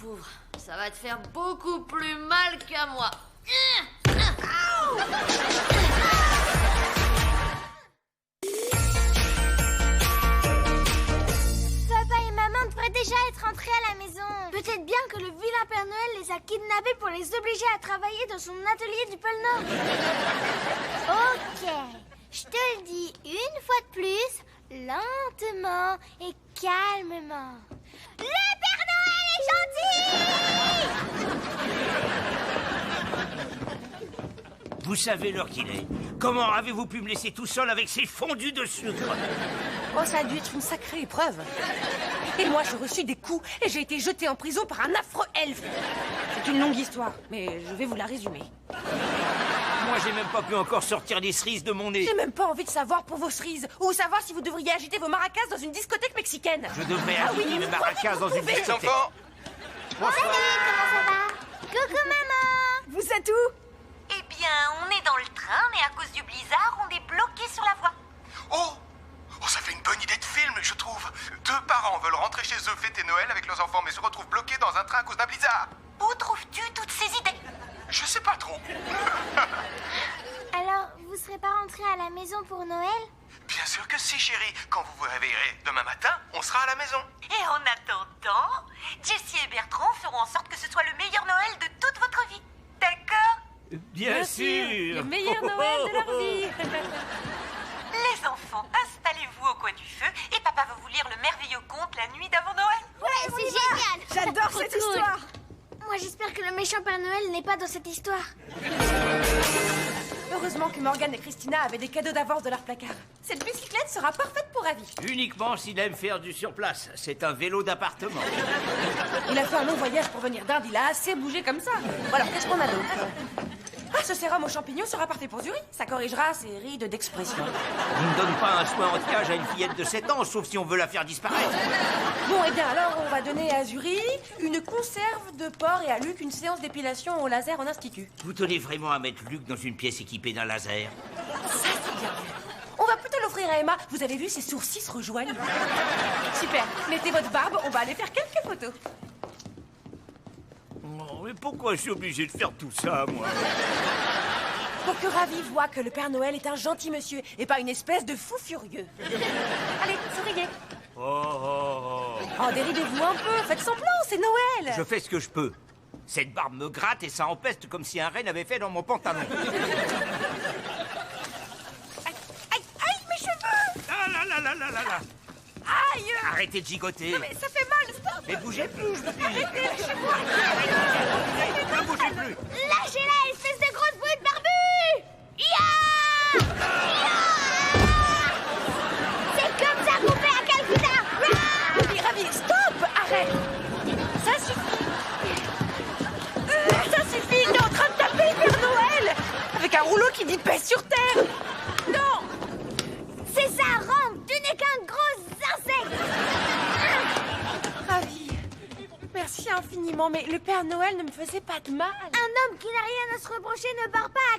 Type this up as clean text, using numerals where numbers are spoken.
pauvre. Ça va te faire beaucoup plus mal qu'à moi. Papa et maman devraient déjà être rentrés à la maison. Peut-être bien que le vilain Père Noël les a kidnappés pour les obliger à travailler dans son atelier du pôle Nord. Ok, je te le dis une fois de plus, lentement et calmement. Le Père Noël est gentil! Vous savez l'heure qu'il est. Comment avez-vous pu me laisser tout seul avec ces fondus de sucre? Oh, ça a dû être une sacrée épreuve. Et moi, j'ai reçu des coups et j'ai été jetée en prison par un affreux elfe. C'est une longue histoire, mais je vais vous la résumer. Moi, j'ai même pas pu encore sortir les cerises de mon nez. J'ai même pas envie de savoir pour vos cerises ou savoir si vous devriez agiter vos maracas dans une discothèque mexicaine. Je devrais agiter mes maracas dans une Les discothèque. enfants, Salut, comment ça va? Coucou maman! Vous êtes où? Eh bien, on est dans le train, mais à cause du blizzard, on est bloqué sur la voie. oh, ça fait une bonne idée de film, je trouve. Deux parents veulent rentrer chez eux fêter Noël avec leurs enfants, mais se retrouvent bloqués dans un train à cause d'un blizzard. Où trouves-tu toutes ces idées? Je sais pas trop. Alors, vous serez pas rentrés à la maison pour Noël? Bien sûr que si, chérie. Quand vous vous réveillerez demain matin, on sera à la maison. Et en attendant, Jessie et Bertrand feront en sorte que ce soit le meilleur Noël de toute votre vie. D'accord? Bien sûr. Le meilleur Noël de leur vie. Les enfants, installez-vous au coin du feu et papa va vous lire le merveilleux conte la nuit d'avant Noël. Ouais, c'est génial! J'adore cette histoire. Moi, j'espère que le méchant Père Noël n'est pas dans cette histoire. Heureusement que Morgane et Christina avaient des cadeaux d'avance de leur placard. Cette bicyclette sera parfaite pour Ravi. Uniquement s'il aime faire du surplace. C'est un vélo d'appartement. Il a fait un long voyage pour venir d'Inde, il a assez bougé comme ça. Bon, alors, qu'est-ce qu'on a d'autre? Ah, ce sérum aux champignons sera parfait pour Zuri. Ça corrigera ses rides d'expression. On ne donne pas un soin en cage à une fillette de 7 ans, sauf si on veut la faire disparaître. Bon, eh bien, alors, on va donner à Zuri une conserve de porc et à Luc une séance d'épilation au laser en institut. Vous tenez vraiment à mettre Luc dans une pièce équipée d'un laser? Ça, c'est bien vu. On va plutôt l'offrir à Emma. Vous avez vu, ses sourcils se rejoignent. Super. Mettez votre barbe, on va aller faire quelques photos. Oh, mais pourquoi je suis obligé de faire tout ça, moi? Pour que Ravi voit que le Père Noël est un gentil monsieur et pas une espèce de fou furieux. Allez, souriez. Oh. Oh, déridez-vous un peu, faites semblant, c'est Noël. Je fais ce que je peux. Cette barbe me gratte et ça empeste comme si un renne avait fait dans mon pantalon. Aïe, mes cheveux. Ah là là là là là là. Aïe. Arrêtez de gigoter. Non, mais ça fait mal, stop. Mais bougez plus, je vous dis. Arrêtez, lâchez-moi. Ne bougez plus. Lâchez-la, espèce de grosse brute barbue! Ya! C'est comme ça qu'on fait à Calcutta! Ravi, stop, arrête. Ça suffit. Ça suffit, il est en train de taper le Père Noël avec un rouleau qui dit paix sur terre. Non. C'est ça, Rampe! Tu n'es qu'un gros insecte! Ravi, merci infiniment, mais le Père Noël ne me faisait pas de mal. Un homme qui n'a rien à se reprocher ne part pas à